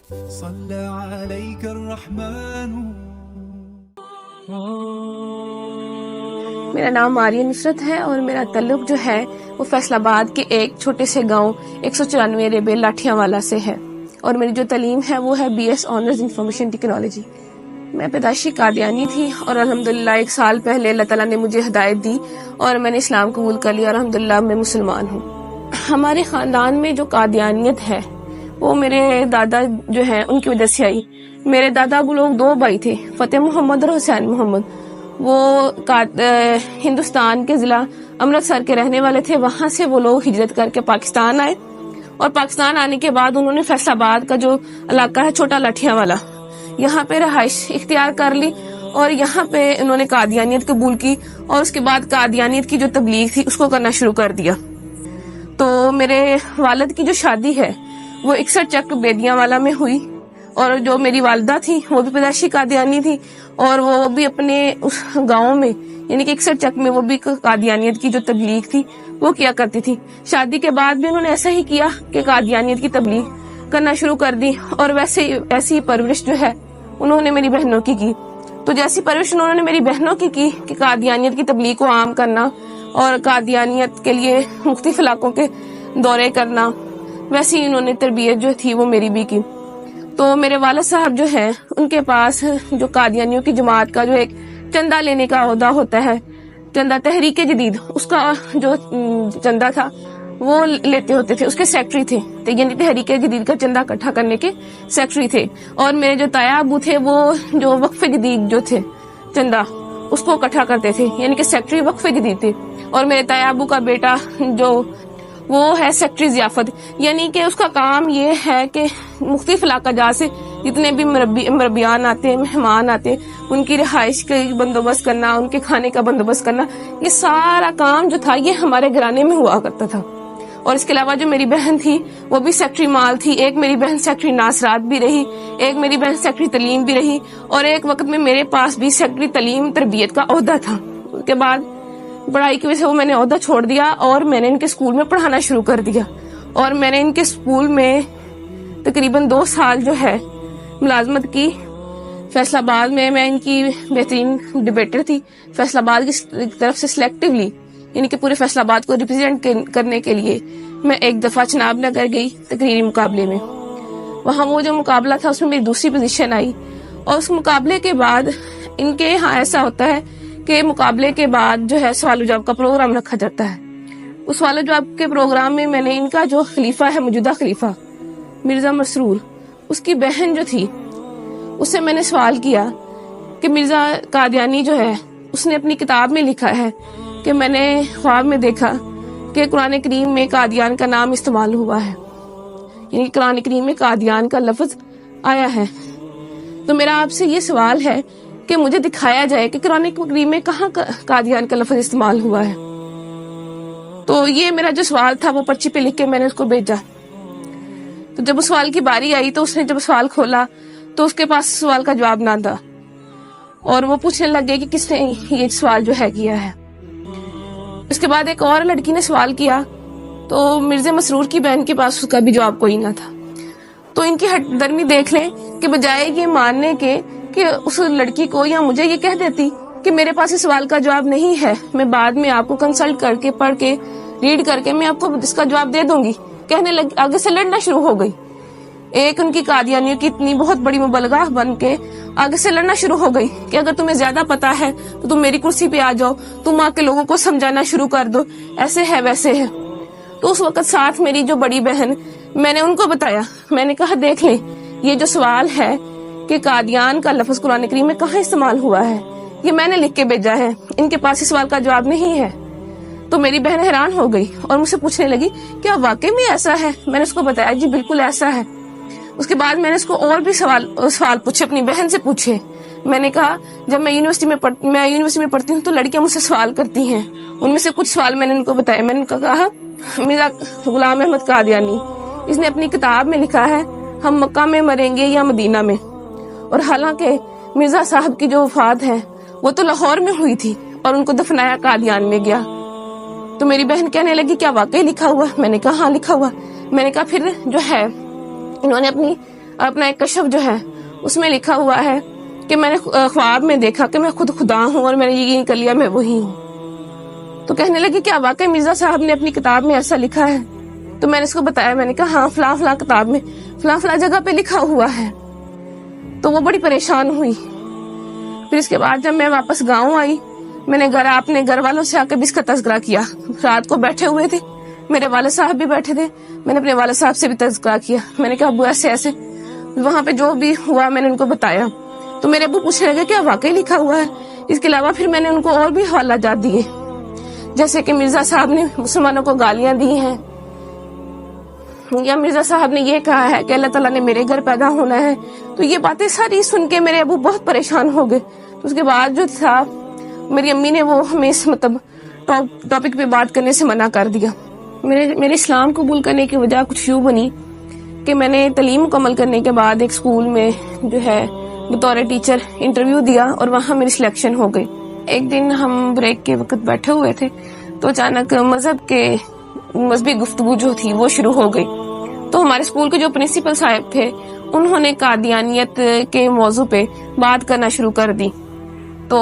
صلى عليك الرحمن. میرا نام ماریہ نصرت ہے اور میرا تعلق جو ہے وہ فیصل آباد کے ایک چھوٹے سے گاؤں 194 ریبے لاٹھیاں والا سے ہے، اور میری جو تعلیم ہے وہ ہے BS آنرز انفارمیشن ٹیکنالوجی. میں پیدائشی قادیانی تھی اور الحمدللہ 1 سال پہلے اللہ تعالیٰ نے مجھے ہدایت دی اور میں نے اسلام قبول کر لیا اور الحمدللہ میں مسلمان ہوں. ہمارے خاندان میں جو قادیانیت ہے وہ میرے دادا جو ہیں ان کی وجہ سے آئی. میرے دادا وہ لوگ 2 بھائی تھے، فتح محمد اور حسین محمد. وہ ہندوستان کے ضلع امرتسر کے رہنے والے تھے. وہاں سے وہ لوگ ہجرت کر کے پاکستان آئے اور پاکستان آنے کے بعد انہوں نے فیصل آباد کا جو علاقہ ہے چھوٹا لاٹھیاں والا، یہاں پہ رہائش اختیار کر لی اور یہاں پہ انہوں نے قادیانیت قبول کی اور اس کے بعد قادیانیت کی جو تبلیغ تھی اس کو کرنا شروع کر دیا. تو میرے والد کی جو شادی ہے وہ 61 چک بیدیاں والا میں ہوئی، اور جو میری والدہ تھی وہ بھی پیدائشی قادیانی تھی اور وہ بھی اپنے اس گاؤں میں یعنی کہ 61 چک میں وہ بھی قادیانیت کی جو تبلیغ تھی وہ کیا کرتی تھی. شادی کے بعد بھی انہوں نے ایسا ہی کیا کہ قادیانیت کی تبلیغ کرنا شروع کر دی، اور ایسی پرورش جو ہے انہوں نے میری بہنوں کی. تو جیسی پرورش انہوں نے میری بہنوں کی کہ قادیانیت کی تبلیغ کو عام کرنا اور قادیانیت کے لیے مختلف علاقوں کے دورے کرنا، ویسی انہوں نے تربیت جو تھی وہ میری بھی کی. تو میرے والد صاحب جو ہے ان کے پاس جو قادیانیوں کی جماعت کا جو ایک چندہ لینے کا عہدہ ہوتا ہے، چندہ تحریک جدید، اس کا جو چندہ تھا وہ لیتے ہوتے تھے، اس کے سیکٹری تھے. یعنی تحریک جدید کا چندہ اکٹھا کرنے کے سیکٹری تھے. اور میرے جو تایا ابو تھے وہ جو وقف جدید جو تھے چندہ اس کو اکٹھا کرتے تھے، یعنی کہ سیکٹری وقف جدید تھے. اور میرے تایا ابو کا بیٹا جو وہ ہے سیکٹری ضیافت، یعنی کہ اس کا کام یہ ہے کہ مختلف علاقہ جات سے جتنے بھی مربیان آتے ہیں، مہمان آتے ہیں، ان کی رہائش کا بندوبست کرنا، ان کے کھانے کا بندوبست کرنا، یہ سارا کام جو تھا یہ ہمارے گھرانے میں ہوا کرتا تھا. اور اس کے علاوہ جو میری بہن تھی وہ بھی سیکٹری مال تھی. ایک میری بہن سیکٹری ناصرات بھی رہی، ایک میری بہن سیکٹری تعلیم بھی رہی، اور ایک وقت میں میرے پاس بھی سیکٹری تعلیم تربیت کا عہدہ تھا. اس کے بعد پڑھائی کی وجہ سے وہ میں نے عہدہ چھوڑ دیا اور میں نے ان کے اسکول میں پڑھانا شروع کر دیا. اور میں نے ان کے اسکول میں تقریباً 2 سال جو ہے ملازمت کی. فیصل آباد میں ان کی بہترین ڈبیٹر تھی. فیصل آباد کی طرف سے سلیکٹیولی یعنی کہ پورے فیصل آباد کو ریپرزینٹ کرنے کے لیے میں ایک دفعہ چناب نگر گئی تقریری مقابلے میں. وہاں وہ جو مقابلہ تھا اس میں میری دوسری پوزیشن آئی. اور اس مقابلے کے بعد ان کے یہاں ایسا ہوتا ہے کہ مقابلے کے بعد جو ہے سوال و جواب کا پروگرام رکھا جاتا ہے. اس سوال و جواب کے پروگرام میں نے ان کا جو خلیفہ ہے، موجودہ خلیفہ مرزا مسرور، اس کی بہن جو تھی اس سے میں نے سوال کیا کہ مرزا قادیانی جو ہے اس نے اپنی کتاب میں لکھا ہے کہ میں نے خواب میں دیکھا کہ قرآن کریم میں قادیان کا نام استعمال ہوا ہے، یعنی قرآن کریم میں قادیان کا لفظ آیا ہے. تو میرا آپ سے یہ سوال ہے کہ مجھے دکھایا جائے کہ قرآن کریم میں کہاں قادیان کا لفظ استعمال ہوا ہے. تو یہ میرا جو سوال تھا وہ پرچی پہ لکھ کے میں نے اس کو بھیجا. تو جب اس سوال کی باری آئی تو اس نے جب سوال کھولا تو اس کے پاس سوال کا جواب نہ تھا، اور وہ پوچھنے لگ گئے کہ کس نے یہ سوال جو ہے کیا ہے. اس کے بعد ایک اور لڑکی نے سوال کیا تو مرزا مسرور کی بہن کے پاس اس کا بھی جواب کوئی نہ تھا. تو ان کی ہٹ درمی دیکھ لیں کہ بجائے یہ ماننے کے کہ اس لڑکی کو یا مجھے یہ کہہ دیتی کہ میرے پاس اس سوال کا جواب نہیں ہے، میں بعد میں آپ کو کنسلٹ کر کے پڑھ کے ریڈ کر کے میں آپ کو اس کا جواب دے دوں گی، کہنے لگ آگے سے لڑنا شروع ہو گئی. ایک ان کی قادیانیوں کی اتنی بہت بڑی مبلغہ بن کے آگے سے لڑنا شروع ہو گئی کہ اگر تمہیں زیادہ پتا ہے تو تم میری کرسی پہ آ جاؤ، تم آ کے لوگوں کو سمجھانا شروع کر دو، ایسے ہے ویسے ہے. تو اس وقت ساتھ میری جو بڑی بہن، میں نے ان کو بتایا، میں نے کہا دیکھ لیں یہ جو سوال ہے کہ قادیان کا لفظ قرآن کریم میں کہاں استعمال ہوا ہے یہ میں نے لکھ کے بھیجا ہے، ان کے پاس اس سوال کا جواب نہیں ہے. تو میری بہن حیران ہو گئی اور مجھ سے پوچھنے لگی کیا واقعی میں ایسا ہے؟ میں نے اس کو بتایا جی بالکل ایسا ہے. اس کے بعد میں نے اس کو اور بھی سوال پوچھے، اپنی بہن سے پوچھے. میں نے کہا جب میں یونیورسٹی میں پڑھتی ہوں تو لڑکیاں مجھ سے سوال کرتی ہیں، ان میں سے کچھ سوال میں نے ان کو بتایا. میں نے کہا مرزا غلام احمد قادیانی اس نے اپنی کتاب میں لکھا ہے ہم مکہ میں مریں گے یا مدینہ میں، اور حالانکہ مرزا صاحب کی جو وفات ہے وہ تو لاہور میں ہوئی تھی اور ان کو دفنایا قادیان میں گیا. تو میری بہن کہنے لگی کیا واقعی لکھا ہوا؟ میں نے کہا ہاں لکھا ہوا. میں نے کہا پھر جو ہے انہوں نے اپنی اپنا ایک کشف جو ہے اس میں لکھا ہوا ہے کہ میں نے خواب میں دیکھا کہ میں خود خدا ہوں اور میں نے یقین کر لیا میں وہی ہوں. تو کہنے لگی کیا واقعی مرزا صاحب نے اپنی کتاب میں ایسا لکھا ہے؟ تو میں نے اس کو بتایا, میں نے کہا ہاں فلاں فلاں کتاب میں فلاں فلاں جگہ پہ لکھا ہوا ہے. تو وہ بڑی پریشان ہوئی. پھر اس کے بعد جب میں واپس گاؤں آئی, میں نے اپنے گھر والوں سے آ کے بھی اس کا تذکرہ کیا. رات کو بیٹھے ہوئے تھے, میرے والد صاحب بھی بیٹھے تھے, میں نے اپنے والد صاحب سے بھی تذکرہ کیا. میں نے کہا ابو ایسے ایسے وہاں پہ جو بھی ہوا میں نے ان کو بتایا. تو میرے ابو پوچھنے لگے کیا واقعی لکھا ہوا ہے؟ اس کے علاوہ پھر میں نے ان کو اور بھی حوالہ جات دیے, جیسے کہ مرزا صاحب نے مسلمانوں کو گالیاں دی ہیں, یا مرزا صاحب نے یہ کہا ہے کہ اللہ تعالیٰ نے میرے گھر پیدا ہونا ہے. تو یہ باتیں ساری سن کے میرے ابو بہت پریشان ہو گئے. تو اس کے بعد جو تھا میری امی نے وہ ہمیں اس ٹاپک پہ بات کرنے سے منع کر دیا. میرے اسلام قبول کرنے کی وجہ کچھ یوں بنی کہ میں نے تعلیم مکمل کرنے کے بعد ایک اسکول میں جو ہے بطور ٹیچر انٹرویو دیا اور وہاں میری سلیکشن ہو گئی. ایک دن ہم بریک کے وقت بیٹھے ہوئے تھے تو اچانک مذہبی گفتگو جو تھی وہ شروع ہو گئی. تو ہمارے اسکول کے جو پرنسپل صاحب تھے انہوں نے قادیانیت کے موضوع پہ بات کرنا شروع کر دی. تو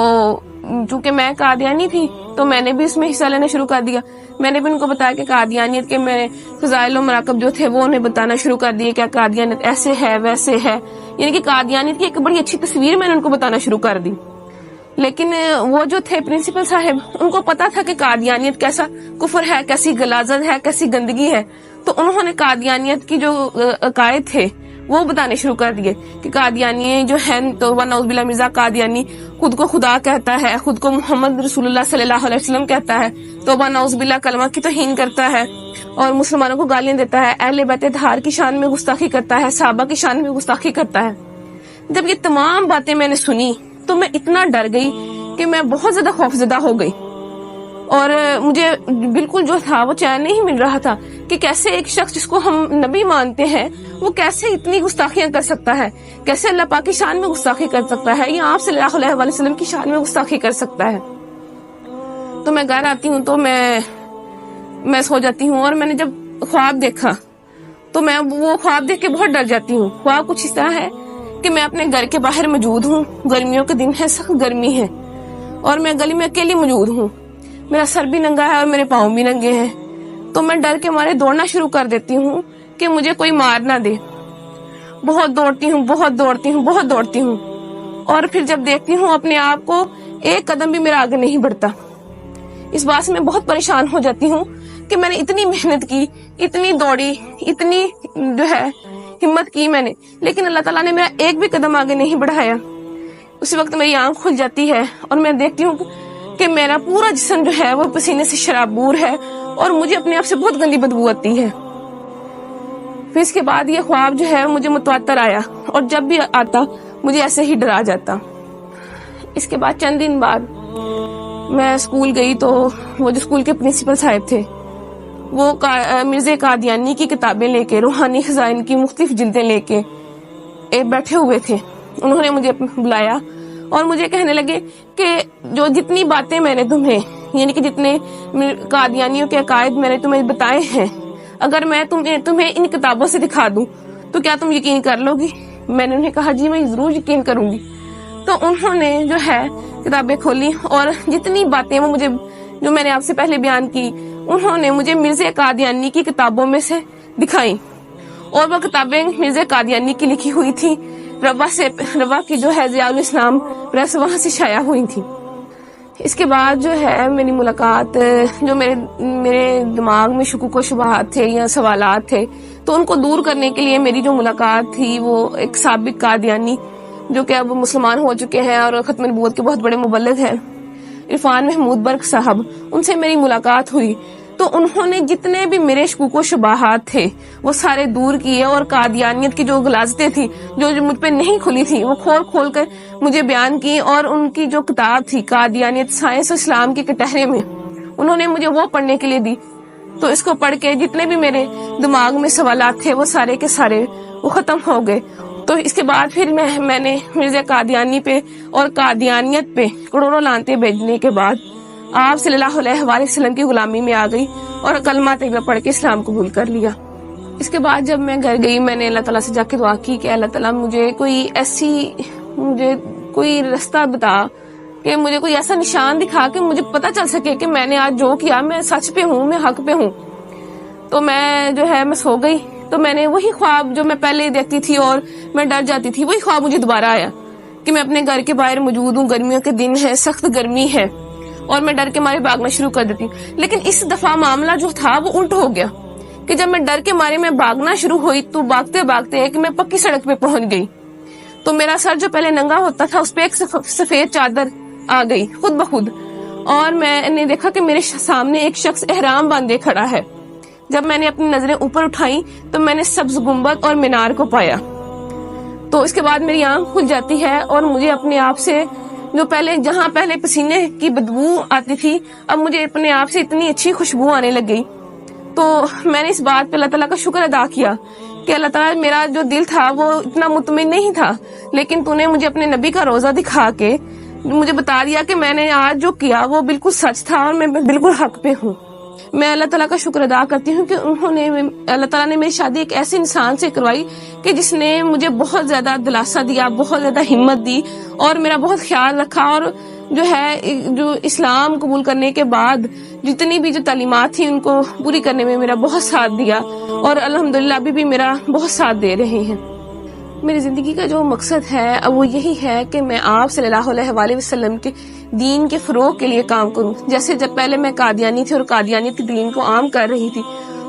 چونکہ میں قادیانی تھی تو میں نے بھی اس میں حصہ لینا شروع کر دیا. میں نے بھی ان کو بتایا کہ قادیانیت کے میں فضائل و مراقب جو تھے وہ انہیں بتانا شروع کر دیے, کیا قادیانیت ایسے ہے ویسے ہے, یعنی کہ قادیانیت کی ایک بڑی اچھی تصویر میں نے ان کو بتانا شروع کر دی. لیکن وہ جو تھے پرنسپل صاحب ان کو پتا تھا کہ قادیانیت کیسا کفر ہے, کیسی غلاظت ہے, کیسی گندگی ہے. تو انہوں نے قادیانیت کی جو عقائد تھے وہ بتانے شروع کر دیے کہ قادیانی جو ہے تو نعوذ باللہ مرزا قادیانی خود کو خدا کہتا ہے, خود کو محمد رسول اللہ صلی اللہ علیہ وسلم کہتا ہے, توبہ نعوذ باللہ کلمہ کی توہین کرتا ہے اور مسلمانوں کو گالیاں دیتا ہے, اہل بیت اطہار کی شان میں گستاخی کرتا ہے, صحابہ کی شان میں گستاخی کرتا ہے. جب یہ تمام باتیں میں نے سنی تو میں اتنا ڈر گئی کہ میں بہت زیادہ خوفزدہ ہو گئی اور مجھے بالکل جو تھا وہ چین نہیں مل رہا تھا کہ کیسے ایک شخص جس کو ہم نبی مانتے ہیں وہ کیسے اتنی گستاخیاں کر سکتا ہے, کیسے اللہ پاک کی شان میں گستاخی کر سکتا ہے یا آپ صلی اللہ علیہ وسلم کی شان میں گستاخی کر سکتا ہے. تو میں گھر آتی ہوں تو میں سو جاتی ہوں, اور میں نے جب خواب دیکھا تو میں وہ خواب دیکھ کے بہت ڈر جاتی ہوں. خواب کچھ اس طرح ہے کہ میں اپنے گھر کے باہر موجود ہوں, گرمیوں کے دن ہے, سخت گرمی ہے, اور میں گلی میں اکیلی موجود ہوں, میرا سر بھی ننگا ہے اور میرے پاؤں بھی ننگے ہیں. تو میں ڈر کے مارے دوڑنا شروع کر دیتی ہوں کہ مجھے کوئی مار نہ دے. بہت دوڑتی ہوں, اور پھر جب دیکھتی ہوں اپنے آپ کو ایک قدم بھی میرا آگے نہیں بڑھتا. اس بات سے میں بہت پریشان ہو جاتی ہوں کہ میں نے اتنی محنت کی, اتنی دوڑی, اتنی جو ہے ہمت کی میں نے, لیکن اللہ تعالیٰ نے میرا ایک بھی قدم آگے نہیں بڑھایا. اسی وقت میری آنکھ کھل جاتی ہے اور میں دیکھتی ہوں کہ میرا پورا جسم جو ہے وہ پسینے سے شرابور ہے اور مجھے اپنے آپ سے بہت گندی بدبو آتی ہے. پھر اس کے بعد یہ خواب جو ہے مجھے متواتر آیا, اور جب بھی آتا مجھے ایسے ہی ڈرا جاتا. اس کے بعد چند دن بعد میں اسکول گئی تو وہ جو اسکول کے پرنسپل صاحب تھے وہ مرزا قادیانی کی کتابیں لے کے, روحانی خزائن کی مختلف جلدیں لے کے بیٹھے ہوئے تھے. انہوں نے مجھے بلایا اور مجھے کہنے لگے کہ جو جتنی باتیں میں نے تمہیں, یعنی کہ جتنے قادیانیوں کے عقائد میں نے تمہیں بتائے ہیں, اگر میں تمہیں ان کتابوں سے دکھا دوں تو کیا تم یقین کر لو گی؟ میں نے انہیں کہا جی میں ضرور یقین کروں گی. تو انہوں نے جو ہے کتابیں کھولی اور جتنی باتیں وہ مجھے جو میں نے آپ سے پہلے بیان کی انہوں نے مجھے مرزا قادیانی کی کتابوں میں سے دکھائیں, اور وہ کتابیں مرزا قادیانی کی لکھی ہوئی تھی. روا کی جو ہے ضیاء الاسلام پریس وہاں سے شائع ہوئی تھی. اس کے بعد جو ہے میری ملاقات, جو میرے دماغ میں شکوک و شبہات تھے یا سوالات تھے تو ان کو دور کرنے کے لیے میری جو ملاقات تھی وہ ایک سابق قادیانی جو کہ اب مسلمان ہو چکے ہیں اور ختم نبوت کے بہت بڑے مبلغ ہیں, عرفان محمود برق صاحب, ان سے میری ملاقات ہوئی. تو انہوں نے جتنے بھی میرے شکوک و شبہات تھے وہ سارے دور کیے, اور قادیانیت کی جو غلاظتیں تھی جو مجھ پہ نہیں کھلی تھی وہ کھول کر مجھے بیان کی. اور ان کی جو کتاب تھی قادیانیت سائنس و اسلام کے کٹہرے میں, انہوں نے مجھے وہ پڑھنے کے لیے دی. تو اس کو پڑھ کے جتنے بھی میرے دماغ میں سوالات تھے وہ سارے کے سارے وہ ختم ہو گئے. تو اس کے بعد پھر میں نے مرزا قادیانی پہ اور قادیانیت پہ کروڑوں لعنتیں بھیجنے کے بعد آپ صلی اللہ علیہ وسلم کی غلامی میں آ گئی اور کلمہ طیبہ پڑھ کے اسلام قبول کر لیا. اس کے بعد جب میں گھر گئی میں نے اللہ تعالیٰ سے جا کے دعا کی کہ اللہ تعالیٰ مجھے کوئی رستہ بتا، کہ مجھے کوئی ایسا نشان دکھا کہ مجھے پتہ چل سکے کہ میں نے آج جو کیا میں سچ پہ ہوں، میں حق پہ ہوں. تو میں سو گئی. تو میں نے وہی خواب جو میں پہلے دیکھتی تھی اور میں ڈر جاتی تھی، وہی خواب مجھے دوبارہ آیا کہ میں اپنے گھر کے باہر موجود ہوں، گرمیوں کے دن ہے، سخت گرمی ہے اور میں ڈر کے مارے بھاگنا شروع کر دیتی ہوں. لیکن اس دفعہ معاملہ جو تھا وہ الٹ ہو گیا کہ جب میں ڈر کے مارے میں بھاگنا شروع ہوئی تو بھاگتے بھاگتے کہ میں پکی سڑک پہ پہنچ گئی. تو میرا سر جو پہلے ننگا ہوتا تھا اس پہ ایک سفید چادر آ گئی خود بخود، اور میں نے دیکھا کہ میرے سامنے ایک شخص احرام باندھے کھڑا ہے. جب میں نے اپنی نظریں اوپر اٹھائیں تو میں نے سبز گنبد اور مینار کو پایا. تو اس کے بعد میری آنکھ کھل جاتی ہے اور مجھے اپنے آپ سے جو جہاں پہلے پسینے کی بدبو آتی تھی، اب مجھے اپنے آپ سے اتنی اچھی خوشبو آنے لگ گئی. تو میں نے اس بات پہ اللہ تعالیٰ کا شکر ادا کیا کہ اللہ تعالیٰ میرا جو دل تھا وہ اتنا مطمئن نہیں تھا، لیکن تو نے مجھے اپنے نبی کا روزہ دکھا کے مجھے بتا دیا کہ میں نے آج جو کیا وہ بالکل سچ تھا اور میں بالکل حق پہ ہوں. میں اللہ تعالیٰ کا شکر ادا کرتی ہوں کہ اللہ تعالیٰ نے میری شادی ایک ایسے انسان سے کروائی کہ جس نے مجھے بہت زیادہ دلاسا دیا، بہت زیادہ ہمت دی اور میرا بہت خیال رکھا، اور جو اسلام قبول کرنے کے بعد جتنی بھی جو تعلیمات تھی ان کو پوری کرنے میں میرا بہت ساتھ دیا، اور الحمدللہ ابھی بھی میرا بہت ساتھ دے رہے ہیں. میری زندگی کا جو مقصد ہے وہ یہی ہے کہ میں آپ صلی اللہ علیہ وآلہ وسلم کے دین کے فروغ کے لیے کام کروں. جیسے جب پہلے میں قادیانی تھی اور قادیانیت کے دین کو عام کر رہی تھی،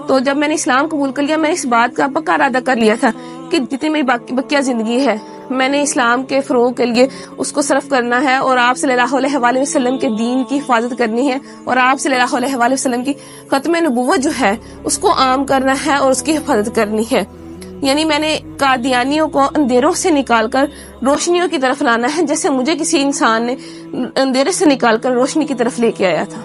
تو جب میں نے اسلام قبول کر لیا میں اس بات کا پکا ارادہ کر لیا تھا کہ جتنی میری بقیہ زندگی ہے میں نے اسلام کے فروغ کے لیے اس کو صرف کرنا ہے، اور آپ صلی اللہ علیہ وآلہ وسلم کے دین کی حفاظت کرنی ہے، اور آپ صلی اللہ علیہ وآلہ وسلم کی ختم نبوت جو ہے اس کو عام کرنا ہے اور اس کی حفاظت کرنی ہے. یعنی میں نے قادیانیوں کو اندھیروں سے نکال کر روشنیوں کی طرف لانا ہے، جیسے مجھے کسی انسان نے اندھیرے سے نکال کر روشنی کی طرف لے کے آیا تھا.